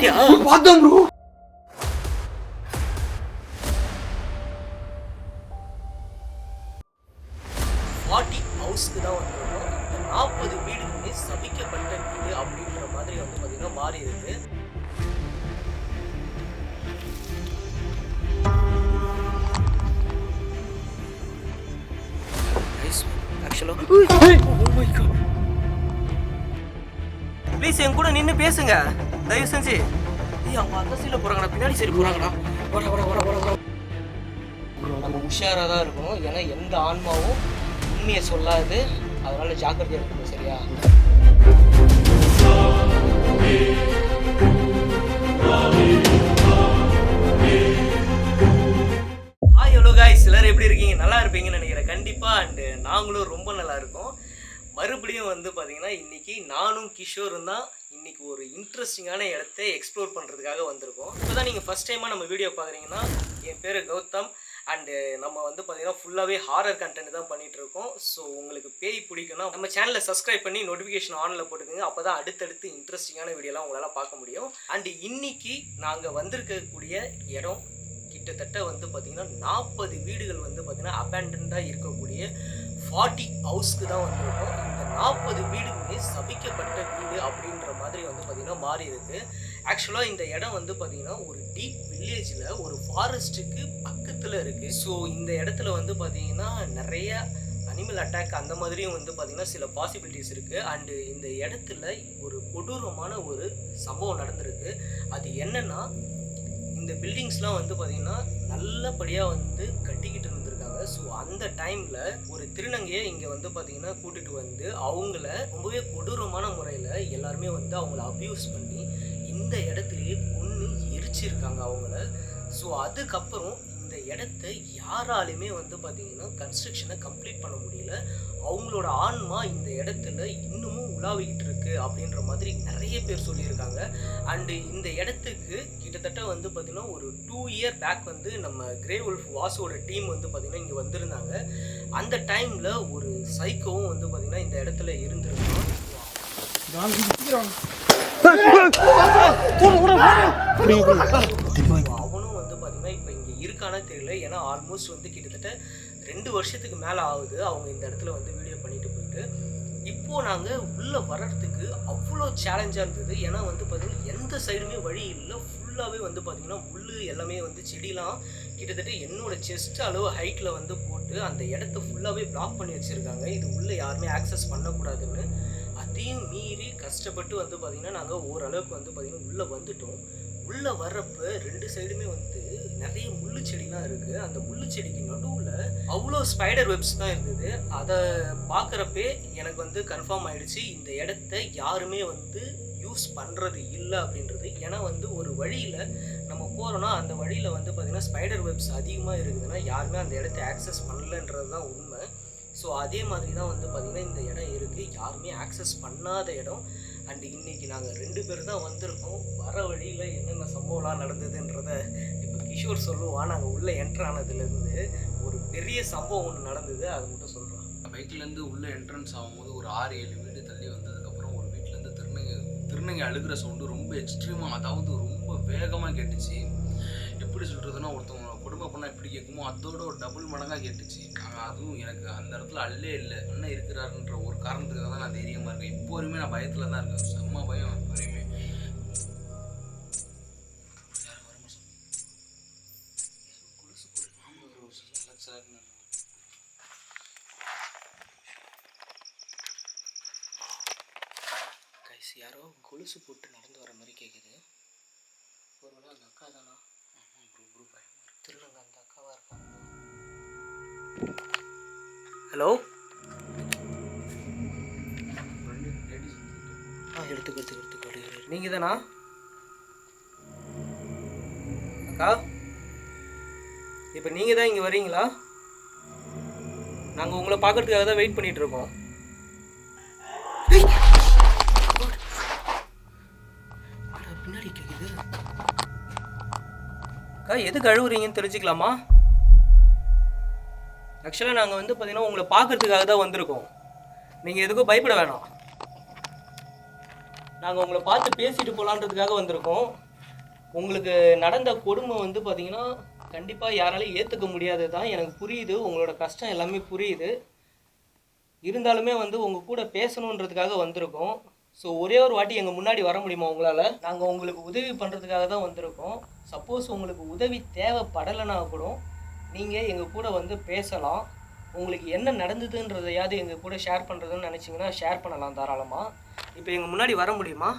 பாத்தியா? பார்த்தேன் ப்ரோ. ஹவுஸ்க்கு தான் வந்திருக்கோம். இந்த 40 வீடுகளுமே சபிக்கப்பட்ட வீடு அப்படின்ற மாதிரி வந்து பார்த்தீங்கன்னா மாறி இருக்கு. ப்ளீஸ் என் கூட நின்று பேசுங்க தயவு செஞ்சு. அவங்க அந்த சைடில் போகிறாங்கண்ணா, பின்னாடி சரி போகிறாங்கண்ணா. நம்ம உஷாராக தான் இருக்கணும், ஏன்னா எந்த ஆன்மாவும் உண்மையை சொல்லாது. அதனால ஜாக்கிரதையாக இருக்கணும், சரியா? ஹாய் ஹலோ காய்ஸ், எல்லாரும் எப்படி இருக்கீங்க? நல்லா இருப்பீங்கன்னு நினைக்கிறேன் கண்டிப்பாக. அண்டு நாங்களும் ரொம்ப நல்லா இருக்கோம். மறுபடியும் வந்து பார்த்தீங்கன்னா இன்றைக்கி நானும் கிஷோரும் தான் இன்றைக்கி ஒரு இன்ட்ரெஸ்டிங்கான இடத்த எக்ஸ்ப்ளோர் பண்ணுறதுக்காக வந்திருக்கோம். இப்போ தான் நீங்கள் ஃபஸ்ட் டைமாக நம்ம வீடியோ பார்க்குறீங்கன்னா, என் பேர் கௌதம். அண்டு நம்ம வந்து பார்த்தீங்கன்னா ஃபுல்லாகவே ஹாரர் கண்டென்ட் தான் பண்ணிகிட்ருக்கோம். ஸோ உங்களுக்கு பேய் பிடிக்குன்னா நம்ம சேனலை சப்ஸ்கிரைப் பண்ணி நோட்டிஃபிகேஷன் ஆனில் போட்டுக்கோங்க. அப்போ தான் அடுத்தடுத்து இன்ட்ரெஸ்டிங்கான வீடியோலாம் உங்களால் பார்க்க முடியும். அண்டு இன்றைக்கி நாங்கள் வந்திருக்கக்கூடிய இடம் கிட்டத்தட்ட வந்து பார்த்திங்கன்னா 40 வீடுகள் வந்து பார்த்திங்கன்னா அபேண்டன்டாக இருக்கக்கூடிய 40 ஹவுஸ்க்கு தான் வந்திருக்கோம். இந்த 40 வீடுமே சபிக்கப்பட்ட வீடு அப்படின்ற மாதிரி வந்து பார்த்திங்கன்னா மாறி இருக்குது. ஆக்சுவலாக இந்த இடம் வந்து பார்த்திங்கன்னா ஒரு டீப் வில்லேஜில் ஒரு ஃபாரஸ்ட்டுக்கு பக்கத்தில் இருக்குது. ஸோ இந்த இடத்துல வந்து பார்த்திங்கன்னா நிறைய அனிமல் அட்டாக் அந்த மாதிரியும் வந்து பார்த்திங்கன்னா சில பாசிபிலிட்டிஸ் இருக்குது. அண்டு இந்த இடத்துல ஒரு கொடூரமான ஒரு சம்பவம் நடந்திருக்கு. அது என்னென்னா, இந்த பில்டிங்ஸ்லாம் வந்து பார்த்திங்கன்னா நல்லபடியாக வந்து கட்டிக்கிட்டு இருந்திருக்காங்க. ஸோ அந்த டைமில் ஒரு திருநங்கையை இங்கே வந்து பார்த்திங்கன்னா கூட்டிகிட்டு வந்து அவங்கள ரொம்பவே கொடூரமான முறையில் எல்லாருமே வந்து அவங்கள அப்யூஸ் பண்ணி இந்த இடத்துலையே கொன்று எரிச்சிருக்காங்க அவங்கள. ஸோ அதுக்கப்புறம் இந்த இடத்த யாராலுமே வந்து பார்த்திங்கன்னா கன்ஸ்ட்ரக்ஷனை கம்ப்ளீட் பண்ண முடியல. அவங்களோட ஆன்மா இந்த இடத்துல இன்னமும் உலாவிக்கிட்டு இருக்கு அப்படின்ற மாதிரி நிறைய பேர் சொல்லியிருக்காங்க. அண்டு இந்த இடத்துக்கு கிட்டத்தட்ட வந்து பார்த்திங்கன்னா ஒரு 2 இயர் பேக் வந்து நம்ம கிரே உல்ஃப் வாசோட டீம் வந்து பார்த்திங்கன்னா இங்கே வந்திருந்தாங்க. அந்த டைமில் ஒரு சைக்கோவும் வந்து பார்த்திங்கன்னா இந்த இடத்துல இருந்திருக்கோம். அவனும் வந்து பார்த்திங்கன்னா இப்போ இங்கே இருக்கானே தெரியல. ஏன்னா ஆல்மோஸ்ட் வந்து கிட்டத்தட்ட 2 வருஷத்துக்கு மேலே ஆகுது அவங்க இந்த இடத்துல வந்து வீடியோ பண்ணிட்டு போயிட்டு. இப்போது நாங்கள் உள்ளே வர்றதுக்கு அவ்வளோ சேலஞ்சாக இருந்தது. ஏன்னா வந்து பார்த்திங்கன்னா எந்த சைடுமே வழி இல்லை. ஃபுல்லாகவே வந்து பார்த்திங்கன்னா முள் எல்லாமே வந்து செடிலாம் கிட்டத்தட்ட என்னோட செஸ்ட் அளவு ஹைட்டில் வந்து போட்டு அந்த இடத்த ஃபுல்லாகவே பிளாக் பண்ணி வச்சுருக்காங்க. இது உள்ளே யாருமே ஆக்சஸ் பண்ணக்கூடாதுன்னு. அதையும் மீறி கஷ்டப்பட்டு வந்து பார்த்திங்கன்னா நாங்கள் ஓரளவுக்கு வந்து பார்த்திங்கன்னா உள்ளே வந்துட்டோம். உள்ளே வர்றப்போ 2 சைடுமே வந்து நிறைய முள்ளு செடிலாம் இருக்குது. அந்த முள்ளு செடிக்கு நடுவில் அவ்வளோ ஸ்பைடர் வெப்ஸ் தான் இருந்தது. அதை பார்க்குறப்பே எனக்கு வந்து கன்ஃபார்ம் ஆகிடுச்சு இந்த இடத்த யாருமே வந்து யூஸ் பண்ணுறது இல்லை அப்படின்றது. ஏன்னா வந்து ஒரு வழியில் நம்ம போகிறோன்னா அந்த வழியில் வந்து பார்த்திங்கன்னா ஸ்பைடர் வெப்ஸ் அதிகமாக இருக்குதுன்னா யாருமே அந்த இடத்த ஆக்சஸ் பண்ணலன்றது தான் உண்மை. ஸோ அதே மாதிரி தான் வந்து பார்த்திங்கன்னா இந்த இடம் இருக்குது, யாருமே ஆக்சஸ் பண்ணாத இடம். அண்டு இன்றைக்கி நாங்கள் 2 பேர் தான் வந்திருக்கோம். வர வழியில் என்னென்ன சம்பவம்லாம் நடந்ததுன்றத இப்போ கிஷோர் சொல்லுவான். நாங்கள் உள்ளே என்ட்ரு ஆனதுலேருந்து ஒரு பெரிய சம்பவம் ஒன்று நடந்தது, அதை மட்டும் சொல்கிறோம். பைக்லேருந்து உள்ளே என்ட்ரன்ஸ் ஆகும்போது ஒரு 6-7 வீடு தள்ளி வந்ததுக்கப்புறம் ஒரு வீட்டிலேருந்து திருநங்கை அழுகிற சவுண்டு ரொம்ப எக்ஸ்ட்ரீமாக, அதாவது ரொம்ப வேகமாக கேட்டுச்சு. எப்படி சொல்கிறதுனா, ஒருத்தவங்க குடும்ப பண்ணால் எப்படி கேட்குமோ அதோட ஒரு டபுள் மடங்காக கேட்டுச்சு. அதுவும் எனக்கு அந்த இடத்துல அல்லே இல்லை, அண்ணன் இருக்கிறாருன்ற ஒரு காரணத்துக்காக தான் நான் தைரியமாக இருக்கேன். இப்போ வரையுமே நான் பயத்தில் தான் இருக்கேன், செம்ம பயம் இப்போ வரையுமே. யாரோ கொலுசு போட்டு நடந்து வர மாதிரி கேட்குது. ஒருவேளை அந்த அக்கா தானா? திருநங்க அந்த அக்காவாக இருக்காங்க. ஹலோ, எடுத்துக்கோ. நீங்கள் தானா அக்கா? இப்போ நீங்கள் தான் இங்கே வரீங்களா? நாங்கள் உங்களை பார்க்கறதுக்காக தான் வெயிட் பண்ணிகிட்ருக்கோம். பின்னாடி கேட்குது. அக்கா எதுக்கு அழுவுறீங்கன்னு தெரிஞ்சுக்கலாமா? ஆக்சுவலாக நாங்கள் வந்து பார்த்தீங்கன்னா உங்களை பார்க்கறதுக்காக தான் வந்திருக்கோம். நீங்கள் எதுக்கும் பயப்பட வேணாம். நாங்கள் உங்களை பார்த்து பேசிட்டு போகலான்றதுக்காக வந்திருக்கோம். உங்களுக்கு நடந்த கொடுமை வந்து பார்த்தீங்கன்னா கண்டிப்பாக யாராலையும் ஏற்றுக்க முடியாது தான். எனக்கு புரியுது, உங்களோட கஷ்டம் எல்லாமே புரியுது. இருந்தாலுமே வந்து உங்கள் கூட பேசணுன்றதுக்காக வந்திருக்கோம். ஸோ ஒரே ஒரு வாட்டி எங்கள் முன்னாடி வர முடியுமா உங்களால்? நாங்கள் உங்களுக்கு உதவி பண்ணுறதுக்காக தான் வந்திருக்கோம். சப்போஸ் உங்களுக்கு உதவி தேவைப்படலைன்னா கூட நீங்கள் எங்கள் கூட வந்து பேசலாம். உங்களுக்கு என்ன நடந்ததுன்றதையாவது எங்கள் கூட ஷேர் பண்ணுறதுன்னு நினச்சிங்கன்னா ஷேர் பண்ணலாம் தாராளமாக. இப்போ எங்கள் முன்னாடி வர முடியுமா?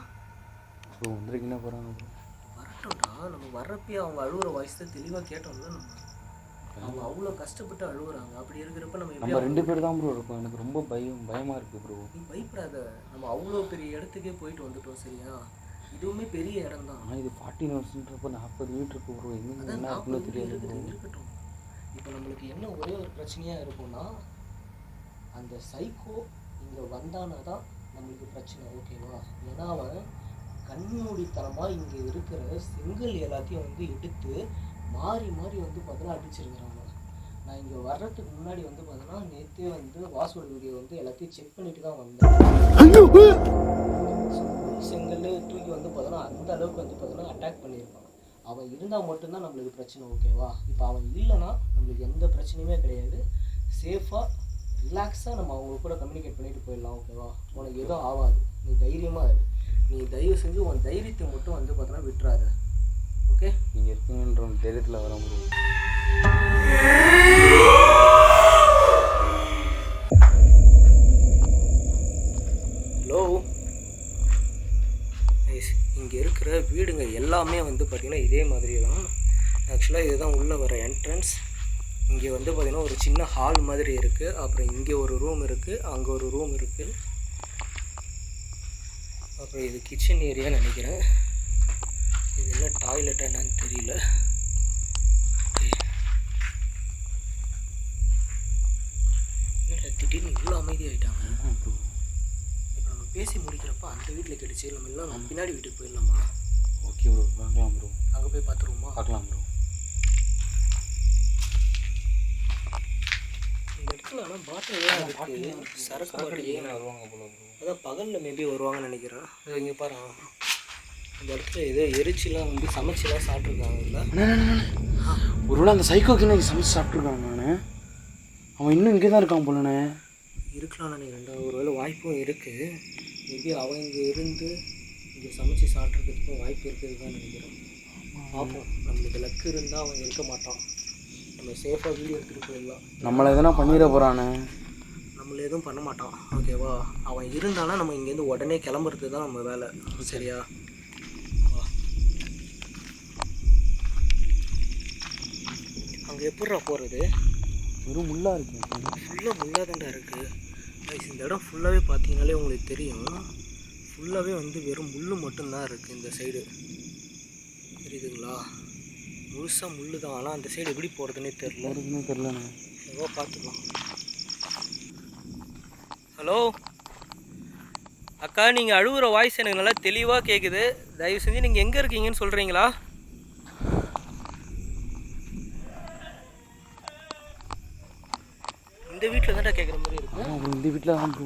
ப்ரோ வந்திருக்கீங்கன்னா போகிறாங்க ப்ரோ. வரட்டும்டா, நம்ம வர்றப்பயே அவங்க அழுகுற வாய்ஸ் தான் தெளிவாக கேட்டோம்ல. அவங்க அவ்வளோ கஷ்டப்பட்டு அழுகுறாங்க. அப்படி இருக்கிறப்ப நம்ம 2 பேர் தான் ப்ரோ இருக்கோம். எனக்கு ரொம்ப பயமாக இருக்குது ப்ரோ. நீ பயப்படாத, நம்ம அவ்வளோ பெரிய இடத்துக்கே போயிட்டு வந்துட்டோம் சரியா? இதுவுமே பெரிய இடம் தான். இது 40 வருஷன்றப்போ 40 மீட்டருக்கு ப்ரோ. எங்கே என்ன இருக்குன்னு தெரியாது. இருக்கட்டும். இப்போ நம்மளுக்கு என்ன ஒரே ஒரு பிரச்சனையாக இருக்கும்னா, அந்த சைக்கோ இங்கே வந்தானா தான் நம்மளுக்கு பிரச்சனை, ஓகேவா? ஏன்னா அவன் கண்மூடித்தனமாக இங்கே இருக்கிற செங்கல் எல்லாத்தையும் வந்து எடுத்து மாறி மாறி வந்து பார்த்தீங்கன்னா அடிச்சிருக்கிறாங்க. நான் இங்கே வர்றதுக்கு முன்னாடி வந்து பார்த்தீங்கன்னா நேற்றே வந்து வாசோட வீடியோ வந்து எல்லாத்தையும் செக் பண்ணிட்டு தான் வந்தேன். செங்கல் தூக்கி வந்து பார்த்தோன்னா அந்த அளவுக்கு வந்து பார்த்தோன்னா அட்டாக் பண்ணியிருப்பான். அவன் இருந்தால் மட்டும்தான் நம்மளுக்கு பிரச்சனை, ஓகேவா? இப்போ அவன் இல்லைன்னா நம்மளுக்கு எந்த பிரச்சனையுமே கிடையாது. சேஃபாக ரிலாக்ஸாக நம்ம அவங்க கூட கம்யூனிகேட் பண்ணிட்டு போயிடலாம், ஓகேவா? உனக்கு எதுவும் ஆகாது, நீ தைரியமாக இரு. நீ தயவு செஞ்சு உன் தைரியத்தை மட்டும் வந்து பார்த்தோன்னா விட்டுறாத, ஓகே? நீங்கள் இருக்கீங்கன்ற தைரியத்தில் வர முடியும். ஹலோ, இங்கே இருக்கிற வீடுங்க எல்லாமே வந்து பார்த்திங்கன்னா இதே மாதிரி தான். ஆக்சுவலாக இதுதான் உள்ளே வர என்ட்ரன்ஸ். இங்கே வந்து பார்த்திங்கன்னா ஒரு சின்ன ஹால் மாதிரி இருக்குது. அப்புறம் இங்கே ஒரு ரூம் இருக்குது, அங்கே ஒரு ரூம் இருக்குது. அப்புறம் இது கிச்சன் ஏரியான்னு நினைக்கிறேன். இது என்ன டாய்லெட்டாக என்னன்னு தெரியல. திடீர்னு இவ்வளோ அமைதியாகிட்டாங்க. இப்போ நம்ம பேசி முடிக்கிறப்ப அந்த வீட்டில் கிடைச்சி நம்ம எல்லாம் பின்னாடி வீட்டுக்கு போயிடலாமா? ஓகே ப்ரோ, பார்க்கலாம் ப்ரோ. அங்கே போய் பார்த்துருவோமா? பார்க்கலாம் ப்ரோ. இந்த இடத்துல ஆனால் பாட்டில் சரக்கு பாட்டில் வருவாங்க போல ப்ரோ. அதான் பகலில் மேபி வருவாங்கன்னு நினைக்கிறேன். இங்கே பாரு, இந்த இடத்துல ஏதோ எரிச்சிலாம் வந்து சமைச்சிலாம் சாப்பிட்ருக்காங்கல்ல. ஒருவேளை அந்த சைக்கோக்கு இன்னைக்கு சமைச்சு சாப்பிட்ருக்காங்க. அவன் இன்னும் இங்கே தான் இருக்கான் போலண்ணே. இருக்கலாம் நினைக்கிறேன்டா, ஒரு வேளை வாய்ப்பும் இருக்குது. மேபி அவன் இங்கே இருந்து இங்கே சமைச்சு சாப்பிட்றதுக்கும் வாய்ப்பு இருக்குது தான் நினைக்கிறேன். பார்ப்போம், நம்மளுக்கு லக்கு இருந்தால் அவன் இருக்க மாட்டான். நம்ம சேஃபாக வீடியோ எடுத்துகிட்டு போயிடலாம். நம்மளை எதனா பண்ணிட போகிறானே. நம்மள எதுவும் பண்ண மாட்டான், ஓகேவா? அவன் இருந்தானா நம்ம இங்கேருந்து உடனே கிளம்புறது தான் நம்ம வேலை, சரியா? அங்கே எப்படிடா போகிறது? வெறும் முள்ளாக இருக்கு. ஃபுல்லாக முள்ளாக தான்டா இருக்குது. இந்த இடம் ஃபுல்லாகவே பார்த்தீங்கனாலே உங்களுக்கு தெரியும். ஃபுல்லாகவே வந்து வெறும் முள் மட்டும்தான் இருக்குது இந்த சைடு, தெரியுதுங்களா? முழுசாக முள் தான். ஆனால் அந்த சைடு எப்படி போகிறதுனே தெரிலண்ணே. ஏதோ பார்த்துக்கலாம். ஹலோ அக்கா, நீங்கள் அழுகுற வாய்ஸ் எனக்கு நல்லா தெளிவாக கேட்குது. தயவு செஞ்சு நீங்கள் எங்கே இருக்கீங்கன்னு சொல்கிறீங்களா? இந்த வீட்டில் தான்டா கேட்குற மாதிரி இருக்கு. இந்த வீட்டில் தான் ப்ரோ.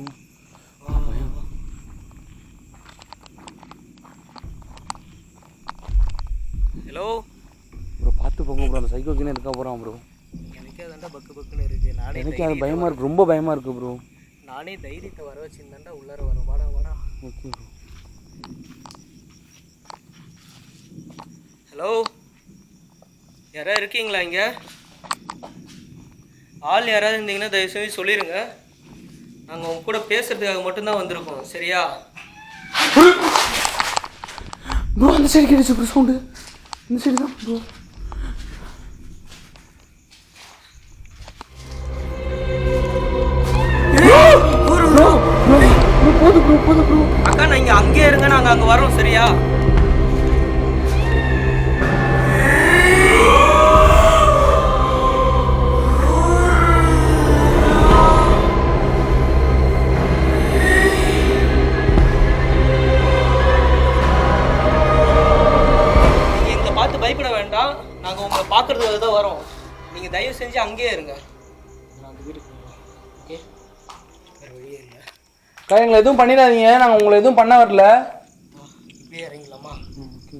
ஹலோ ப்ரோ, பார்த்து போங்க ப்ரோ. அந்த சைக்கோக்கினே இருக்க போகிறான் ப்ரோ. எனக்கே அதான்டா பக்கு பக்குன்னு இருக்குது. எனக்கு அது பயமாக இருக்குது, ரொம்ப பயமாக இருக்குது ப்ரோ. நானே தைரியத்தை வர வச்சுருந்தாண்டா உள்ளார வரும். வாடா வாடா. Okay bro. ஹலோ, யாராவது இருக்கீங்களா இங்கே? ஆள் யாராவது இருந்தீங்கன்னா தயவு செஞ்சு சொல்லிடுங்க. நாங்கள் உங்க கூட பேசுறதுக்காக மட்டும்தான் வந்திருக்கோம், சரியா? ப்ரோ அந்த சைடு கிடைச்சு ப்ரோ சவுண்டு. இந்த சைடு தான் ப்ரோ. போதும் ப்ரோ. அக்கா, நீங்கள் அங்கேயே இருங்க, நாங்கள் அங்கே வரோம், சரியா? பயப்பட வேண்டாம், நாங்கள் உங்களை பார்க்குறதுக்காக தான் வரோம். நீங்கள் தயவு செஞ்சு அங்கேயே இருங்க. நான் அந்த வீட்டுக்கு போகிறோம், ஓகே? வேறு வழியே இல்லை. அக்கா, எங்களை எதுவும் பண்ணிடாதீங்க. நாங்கள் உங்களை எதுவும் பண்ண வரல. இப்படியே இறங்கலாமா? ஓகே.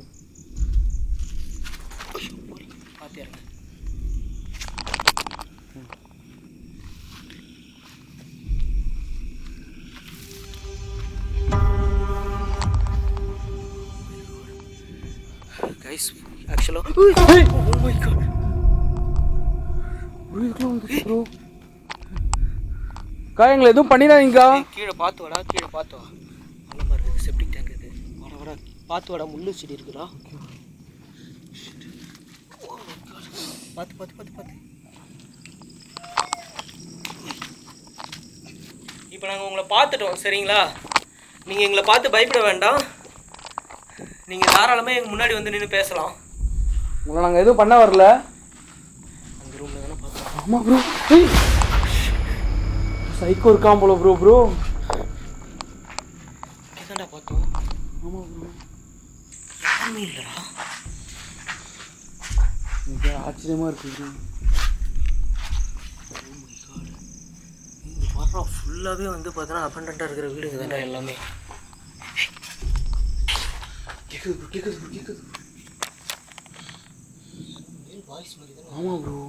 கைஸ் ஆக்சுவலாக ஓ மை காட் ப்ரோ எங்களை எதுவும் பண்ணிடாதீங்கக்கா. கீழே பார்த்து வாடா, கீழே பார்த்து வா. நல்ல மாதிரி இருக்குது, செப்டிக் டேங்க் இது. வாடா வாடா, பார்த்து வாடா, முள்ளு செடி இருக்குடா. பார்த்து பார்த்து பார்த்து பார்த்து. இப்போ நாங்கள் உங்களை பார்த்துட்டோம் சரிங்களா? நீங்கள் எங்களை பார்த்து பயப்பட வேண்டாம். நீங்கள் தாராளமாக எங்கள் முன்னாடி வந்து நின்று பேசலாம். உங்களை நாங்கள் எதுவும் பண்ண வரல. அந்த ரூமில் தானே பார்த்தோம். ஆமாம் ப்ரோ, சைக்கோ இருக்கான் போல ப்ரோ. கேதாண்டா பார்த்தோம். ஆமாம் ப்ரோ, யாருமே இல்லைடா. எனக்கு ஆச்சரியமாக இருக்கு ப்ரோ. இங்கே பார்த்தா ஃபுல்லாகவே வந்து பார்த்தோன்னா அபண்டண்ட்டாக இருக்கிற வீடுங்க தானே எல்லாமே. கேட்குது. வாய்ஸ் மாதிரி தானே. ஆமாம் ப்ரோ.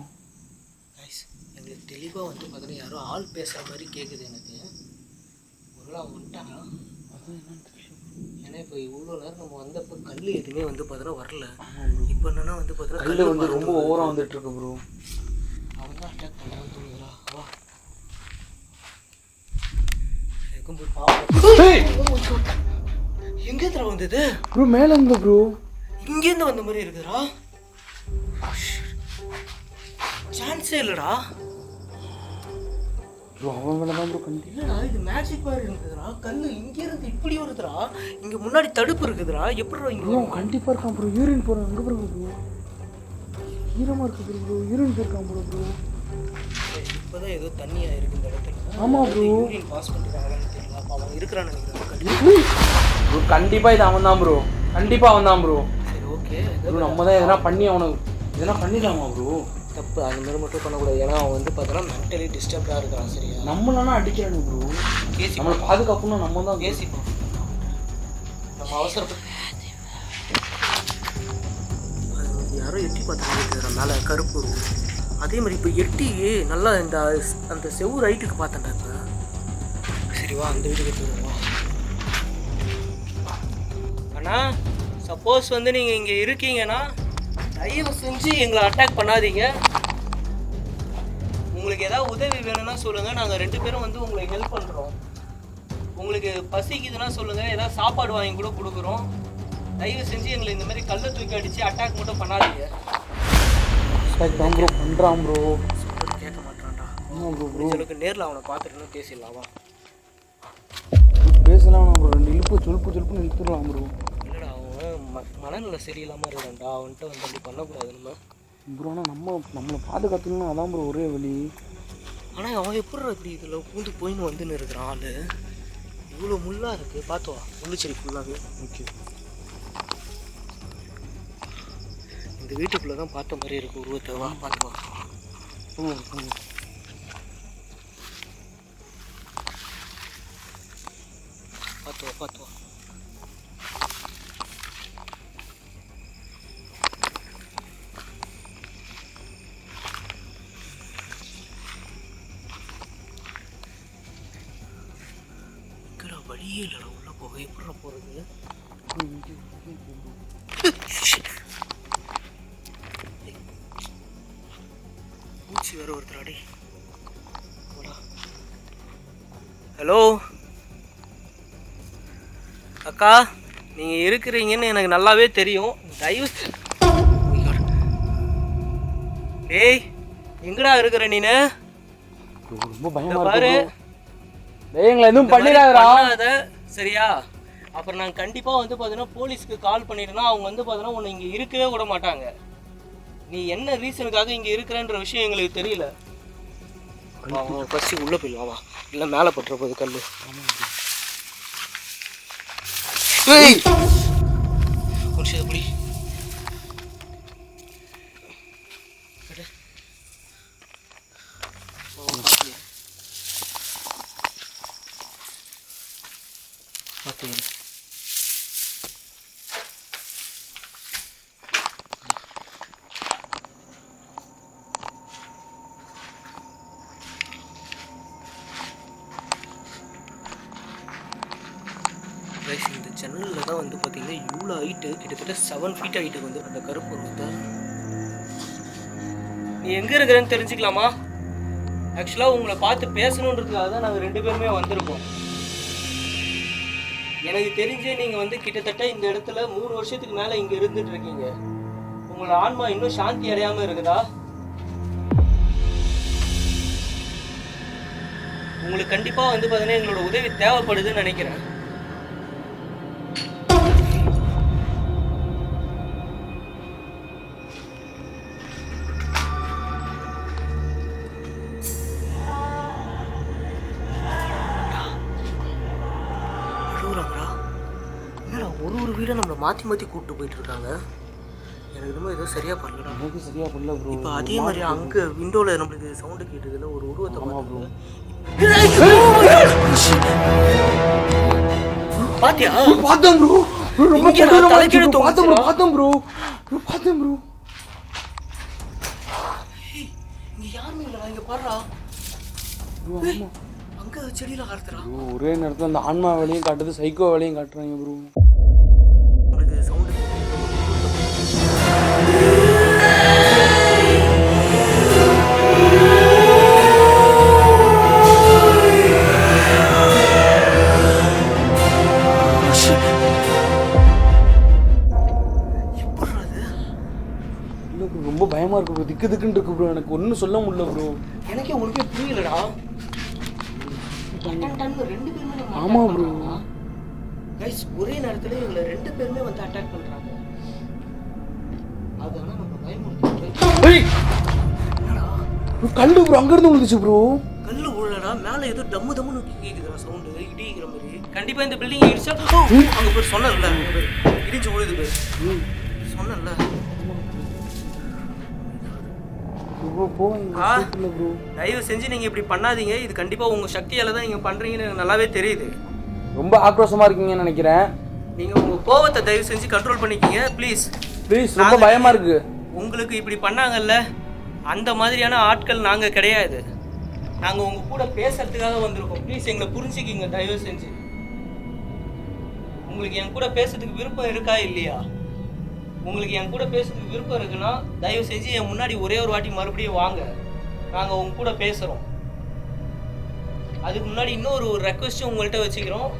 வாய்ஸ் எங்களுக்கு தெளிவாக வந்து பார்த்தோன்னா யாரோ ஆள் பேசுகிற மாதிரி கேட்குது எனக்கு. ஒருவேளை அவன் வந்துட்டானா? அதான் என்னன்னு தெரியல. ஏன்னா இப்போ இவ்வளோ நேரம் நம்ம வந்தப்போ கல் எதுவுமே வந்து பார்த்தோன்னா வரல. இப்போ என்னன்னா வந்து பார்த்தோன்னா கல் வந்து ரொம்ப ஓவராக வந்துட்டு இருக்கு ப்ரோ. அவன் தான் அட்டாக் பண்ணான்னு தோணுதுடா. வா எதுக்கும் போய் பார்ப்போம். எங்கே தர வந்தது ப்ரோ? மேலே இருந்து ப்ரோ. இங்கேருந்து வந்த மாதிரி இருக்குதுடா. சான்ஸே இல்லைடா ப்ரோ. அவன் மேலே தான் ப்ரோ கண்டி. இல்லைடா, இது மேஜிக் மாதிரி இருக்குதுடா. கல் இங்கேருந்து இப்படி வருதுடா. இங்கே முன்னாடி தடுப்பு இருக்குதுடா. எப்படிடா இங்கே? ப்ரோ கண்டிப்பாக இருக்கான் ப்ரோ. யூரின் போகிறான் அங்கே ப்ரோ. ஈரமாக இருக்குது ப்ரோ. யூரின் போயிருக்கான் ப்ரோ. இப்போதான் ஏதோ தண்ணியாக இருக்குது இந்த இடத்துல. ஆமாம் ப்ரோ. யூரின் பாஸ் பண்ணிருக்காங்கன்னு தெரியல. அப்போ அவன் இருக்கிறான்னு நினைக்கிறேன். ப்ரோ கண்டிப்பாக இது அவன் தான் ப்ரோ. கண்டிப்பாக அவன் தான் ப்ரோ. சரி ஓகே ப்ரோ, நம்ம தான் எதனா பண்ணி அவனுக்கு எதனா பண்ணிடலாமா ப்ரோ? தப்பு அந்த மாதிரி மட்டும் பண்ணக்கூடாது. ஏன்னா அவன் வந்து பார்த்தோன்னா மென்டலி டிஸ்டர்ப்டாக இருக்கான். சரியா? நம்மளானா அடிக்கிறானு ப்ரோ. நம்மளை பாதுகாப்புன்னா நம்ம தான் பேசிப்போம். நம்ம அவசரப்பட்டு யாரோ எட்டி பார்த்துட்டு மேலே கருப்பு இருக்கும். அதே மாதிரி இப்போ எட்டி நல்லா அந்த செவ்வறு ரைட்டுக்கு பார்த்தேன்டா இப்போ. சரிவா, அந்த வீட்டுக்கு போயிடுவா. ஆனால் சப்போஸ் வந்து நீங்கள் இங்கே இருக்கீங்கன்னா தயவு செஞ்சு எங்களை அட்டாக் பண்ணாதீங்க. உங்களுக்கு ஏதாவது உதவி வேணும்னா சொல்லுங்கள். நாங்கள் 2 பேரும் வந்து உங்களுக்கு ஹெல்ப் பண்ணுறோம். உங்களுக்கு பசிக்குதுன்னா சொல்லுங்கள், ஏதாவது சாப்பாடு வாங்கி கூட கொடுக்குறோம். தயவு செஞ்சு எங்களை இந்த மாதிரி கல்லை தூக்கி அடித்து அட்டாக் மட்டும் பண்ணாதீங்க. தான் ப்ரோ பண்ணுறான் ப்ரோ. கேட்க மாட்டான்டா. ஆமாம் ப்ரோ. உங்களுக்கு நேரில் அவனை பார்த்துட்டு பேசிடலாமா? பேசலாம் ப்ரோ. 2 இழுப்பு சொல்லுப்புன்னு இழுத்துடலாம் ப்ரோ. இல்லைடா, அவன் மனநிலை சரியில்லாமல் இருக்கான்டா. அவன்கிட்ட வந்து அப்படி பண்ணக்கூடாது நம்ம. ப்ரோ ஆனால் நம்மளை பாதுகாத்துக்கணும், அதான் ப்ரோ ஒரே வழி. ஆனால் அவன் எப்படி இப்படி இதில் பூந்து போயின்னு வந்துன்னு இருக்கிறான் ஆள். இவ்வளோ முள்ளாக இருக்குது. பார்த்துவா, முள்ளு செடி ஃபுல்லாகவே. ஓகே. இந்த வீட்டுக்குள்ளே தான் பார்த்த மாதிரி இருக்குது உருவத்தை. வா பார்த்துவா. பார்த்துவா. வழியே இல்லைடா உள்ள போக. எப்படி போகிறது? பூச்சி வேற ஒருத்தராடி. ஹலோ அக்கா, நீங்கள் இருக்கிறீங்கன்னு எனக்கு நல்லாவே தெரியும். தயவு டேய், எங்கடா இருக்கிற நீனு? ரொம்ப பயமா பாரு. எங்களை எதுவும் பண்ணிடாத சரியா? அப்புறம் நாங்கள் கண்டிப்பாக வந்து பார்த்தீங்கன்னா போலீஸ்க்கு கால் பண்ணிட்டோன்னா அவங்க வந்து பார்த்தீங்கன்னா உன்னை இங்கே இருக்கவே விட மாட்டாங்க. நீ என்ன ரீசனுக்காக இங்கே இருக்கிறன்ற விஷயம் எங்களுக்கு தெரியல. ஃபஸ்ட்டு உள்ளே போயிடலாமா? இல்லை மேலே பட்டுற போகுது கல். கொஞ்சம் எப்படி பார்த்தீங்க? கைஸ் இந்த ஜன்னலில் தான் வந்து பார்த்தீங்கன்னா இவ்வளோ ஹைட்டு கிட்டத்தட்ட 7 ஃபீட் ஹைட்டுக்கு வந்து அந்த கருப்பு உருவத்தை. நீ எங்கே இருக்கிறேன்னு தெரிஞ்சுக்கலாமா? ஆக்சுவலாக உங்களை பார்த்து பேசணுன்றதுக்காக தான் நாங்கள் 2 பேருமே வந்திருக்கோம். எனக்கு தெரிஞ்சே நீங்கள் வந்து கிட்டத்தட்ட இந்த இடத்துல 3 வருஷத்துக்கு மேலே இங்கே இருந்துட்டு இருக்கீங்க. உங்களோட ஆன்மா இன்னும் சாந்தி அடையாமல் இருக்குதா? உங்களுக்கு கண்டிப்பாக வந்து பார்த்தீங்கன்னா எங்களோட உதவி தேவைப்படுதுன்னு நினைக்கிறேன். ஒரு வீடை நம்மளை மாற்றி மாற்றி கூப்பிட்டு போயிட்டு இருக்காங்க. எனக்கு ரொம்ப ஏதோ சரியா பண்ணலடா. எனக்கு சரியா பண்ணல ப்ரோ. இப்போ அதே மாதிரி அங்கே விண்டோவில் நம்மளுக்கு சவுண்டு கேட்டதுல ஒரு உருவத்தை ப்ரோ பாத்தியா? பார்த்தேன் ப்ரோ. ரொம்ப தலைக்கெழுத்து பார்த்தேன் ப்ரோ. இங்க யாருமே இல்லடா. இங்க பாருடா அங்க செடியில காத்துறா. ஒரே நேரத்தில் அந்த ஆன்மா வேலையும் காட்டுது, சைக்கோ வேலையும் காட்டுறாங்க ப்ரோ. உங்களுக்கு சவுண்டு ரொம்ப பயமா இருக்கு ப்ரோ. திக்கு திக்குன்னு இருக்கு ப்ரோ. எனக்கு ஒன்றும் சொல்ல முடியல ப்ரோ. எனக்கே உனக்கே புரியலடா. ஆமா ப்ரோ. கைஸ் ஒரே நேரத்துல இவங்க 2 பேருமே வந்து அட்டாக் பண்றாங்க. அதனால நம்ம பயமுறுத்தி கல்லு ப்ரோ அங்க இருந்து விழுந்துச்சு ப்ரோ. கல்லு விழலடா. மேல ஏதோ டம்மு டம்முன்னு கேக்குதுடா சவுண்ட். இடிக்கிற மாதிரி. கண்டிப்பா இந்த பில்டிங் இடிச்சா அங்க போய் சொன்னல இடிச்சு விழுது பேர் சொன்னல. தயவு செஞ்சு நீங்க இப்படி பண்ணாதீங்க. இது கண்டிப்பா உங்க சக்தியால தான் நீங்க பண்றீங்கன்னு எனக்கு நல்லாவே தெரியுது. ரொம்ப ஆக்ரோஷமா இருக்கீங்கன்னு நினைக்கிறேன். நீங்க உங்க கோவத்தை தயவு செஞ்சு கண்ட்ரோல் பண்ணிக்கீங்க ப்ளீஸ். ரொம்ப பயமா இருக்கு. உங்களுக்கு இப்படி பண்ணாங்கல்ல, அந்த மாதிரியான ஆட்கள் நாங்க கிடையாது. நாங்க உங்க கூட பேசுறதுக்காக வந்திருக்கோம். ப்ளீஸ் எங்களை புரிஞ்சுக்கிங்க தயவு செஞ்சு. உங்களுக்கு என் கூட பேசுறதுக்கு விருப்பம் இருக்கா இல்லையா? உங்களுக்கு என் கூட பேசுறதுக்கு விருப்பம் இருக்குன்னா தயவு செஞ்சு என் முன்னாடி ஒரே ஒரு வாட்டி மறுபடியும் வாங்க. நாங்கள் உங்க கூட பேசுகிறோம். அதுக்கு முன்னாடி இன்னொரு ரெக்வஸ்ட்டும் உங்கள்கிட்ட வச்சுக்கிறோம்.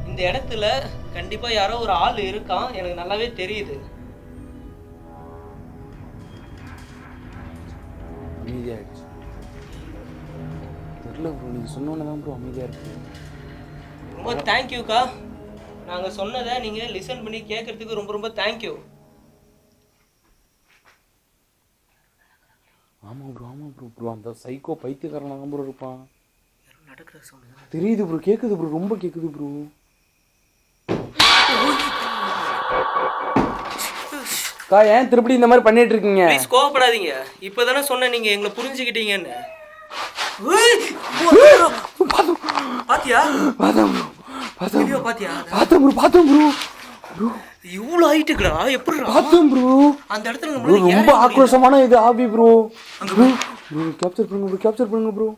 இந்த இடத்துல கண்டிப்பாக யாரோ ஒரு ஆள் இருக்கான், எனக்கு நல்லாவே தெரியுது. அமைதியாகிடுச்சு. தெரியல ப்ரோ, நீங்கள் சொன்னோன்னே தான் ப்ரோ அமைதியாக இருக்கு. ரொம்ப தேங்க்யூக்கா. நாங்கள் சொன்னதை நீங்கள் லிசன் பண்ணி கேட்குறதுக்கு ரொம்ப ரொம்ப தேங்க்யூ. ஆமாம் ப்ரோ ப்ரோ அந்த சைக்கோ பைத்தியக்காரனாக தான் ப்ரோ இருப்பான். நடக்கிற சவுண்ட் தெரியுது ப்ரோ, கேட்குது ப்ரோ, ரொம்ப கேட்குது ப்ரோ. கா ஏன் திருப்பி இந்த மாதிரி பண்ணிட்டு இருக்கீங்க? ப்ளீஸ் கோவப்படாதீங்க. இப்போதானே சொன்னேன் நீங்கள் எங்களை புரிஞ்சுக்கிட்டீங்கன்னு. பாத்தியா? பார்த்தேன் ப்ரோ. இவ்வளோ ஹைட்டுக்குடா எப்படி பார்த்தேன் ப்ரோ. அந்த இடத்துல ரொம்ப ஆக்ரோஷமான இது ஆபி ப்ரோ. ப்ரோ கேப்சர் பண்ணுங்க ப்ரோ.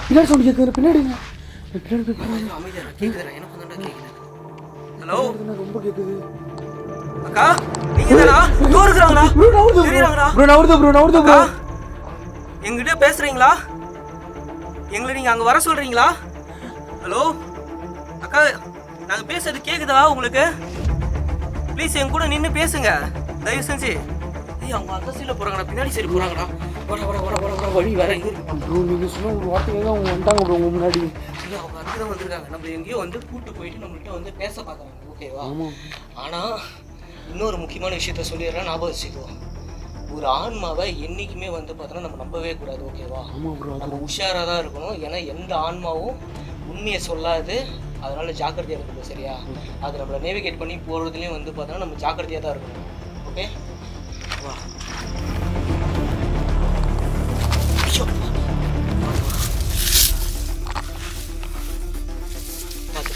பின்னாடி சவுண்ட் கேட்குது. பின்னாடி ஹலோ, ரொம்ப கேட்குது. அக்கா நீங்க தானா? தூர்க்குறாங்களா? தெரியுறாங்களா? ப்ரோ நவுர்து ப்ரோ. என்கிட்ட பேசுறீங்களா? எங்களை நீங்க அங்க வர சொல்றீங்களா? ஹலோ அக்கா, நாங்க பேசுறது கேக்குதா உங்களுக்கு? ப்ளீஸ் என் கூட நின்று பேசுங்க தயவு செஞ்சு. ஏய் அவங்க அந்த சைடுல போறாங்கடா, பின்னாடி சைடு போறாங்கடா. வர வழி வேற இது ப்ரோ. நீங்க சொன்ன ஒரு வார்த்தையை தான் அவங்க வந்துட்டாங்க ப்ரோ உங்க முன்னாடி. அவங்க அங்கதான் வந்திருக்காங்க. நம்ம எங்கேயோ வந்து கூட்டு போயிட்டு நம்மள்கிட்ட வந்து பேச பார்க்குறாங்க. ஓகேவா? ஆனால் இன்னொரு முக்கியமான விஷயத்த சொல்லிடுறேன், ஞாபகம் வச்சுக்கோ. ஒரு ஆன்மாவை என்றைக்குமே வந்து பார்த்தோன்னா நம்ம நம்பவே கூடாது. ஓகேவா? நம்ம உஷாராக தான் இருக்கணும். ஏன்னா எந்த ஆன்மாவும் உண்மையை சொல்லாது. அதனால ஜாக்கிரதையாக இருக்கணும். சரியா? அது நம்மளை நேவிகேட் பண்ணி போகிறதுலேயும் வந்து பார்த்தோன்னா நம்ம ஜாக்கிரதையாக தான் இருக்கணும். ஓகே வா. பார்த்து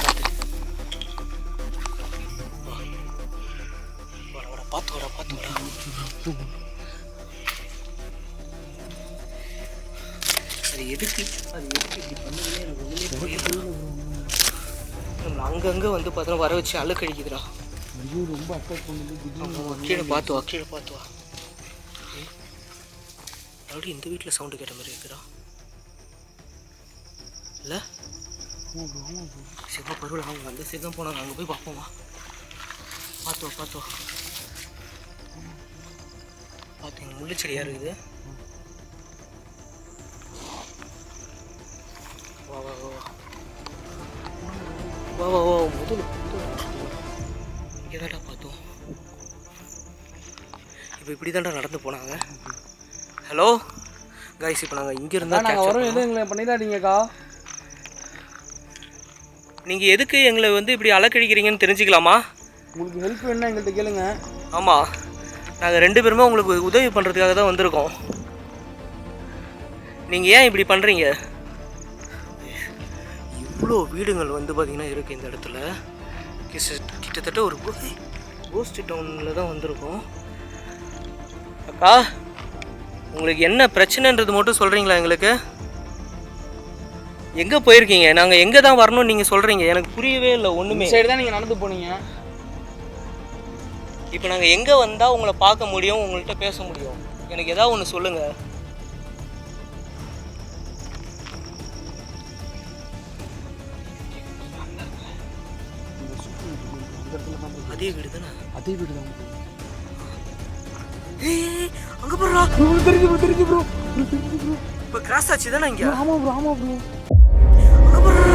அது எதுக்கு இப்படி பண்ணுதுன்னு எனக்கு ஒன்றுமே புரியல. நம்மளை அங்கங்கே வந்து பார்த்தோன்னா வர வச்சு அழுக்கழிக்குதுடா. ஐயோ ரொம்ப அட்டாக் பண்ணுது. கீழே பார்த்து வா. மறுபடியும் இந்த வீட்டில் சவுண்டு கேட்ட மாதிரி இருக்குடா. இல்லை சிவா பருவில் அவங்க அந்த சைடு தான் போனாங்க. அங்கே போய் பார்ப்போம் வா. பார்த்து வா. பார்த்து எங்கள் முள்ளுச்செடியாக இருக்குது. வா முதல்ல இங்கே தான்டா பார்த்தோம். இப்போ இப்படி தான்டா நடந்து போனாங்க. ஹலோ கைஸ், இப்போ நாங்கள் இங்கே இருந்தால் நாங்கள் வரோம். எதுவும் எங்களை பண்ணிடாதீங்கக்கா. நீங்கள் எதுக்கு எங்களை வந்து இப்படி அலக்கழிக்கிறீங்கன்னு தெரிஞ்சுக்கலாமா? உங்களுக்கு ஹெல்ப் வேணும்னா எங்கள்கிட்ட கேளுங்க. ஆமாம், நாங்கள் 2 பேருமே உங்களுக்கு உதவி பண்ணுறதுக்காக தான் வந்திருக்கோம். நீங்கள் ஏன் இப்படி பண்ணுறீங்க? இவ்வளோ வீடுங்கள் வந்து பார்த்திங்கன்னா இருக்குது இந்த இடத்துல. கிட்டத்தட்ட ஒரு கோஸ்ட் டவுனில் தான் வந்திருக்கோம். அக்கா, உங்களுக்கு என்ன பிரச்சனைன்றது மட்டும் சொல்கிறீங்களா எங்களுக்கு? எங்கே போயிருக்கீங்க? நாங்கள் எங்கே தான் வரணும்னு நீங்கள் சொல்கிறீங்க? எனக்கு புரியவே இல்லை ஒன்றுமே. சைடு தான் நீங்கள் நடந்து போனீங்க. இப்போ நாங்கள் எங்கே வந்தால் உங்களை பார்க்க முடியும், உங்கள்கிட்ட பேச முடியும்? எனக்கு ஏதாவது ஒன்று சொல்லுங்கள். அதே வீடு தானே? அதே வீடு தான். அங்கே போடுறா. தெரிஞ்சு ப்ரோ. இப்போ கிராஸ் ஆச்சு தானே இங்கே? ஆமாம் ப்ரோ. அங்கே போடுறா.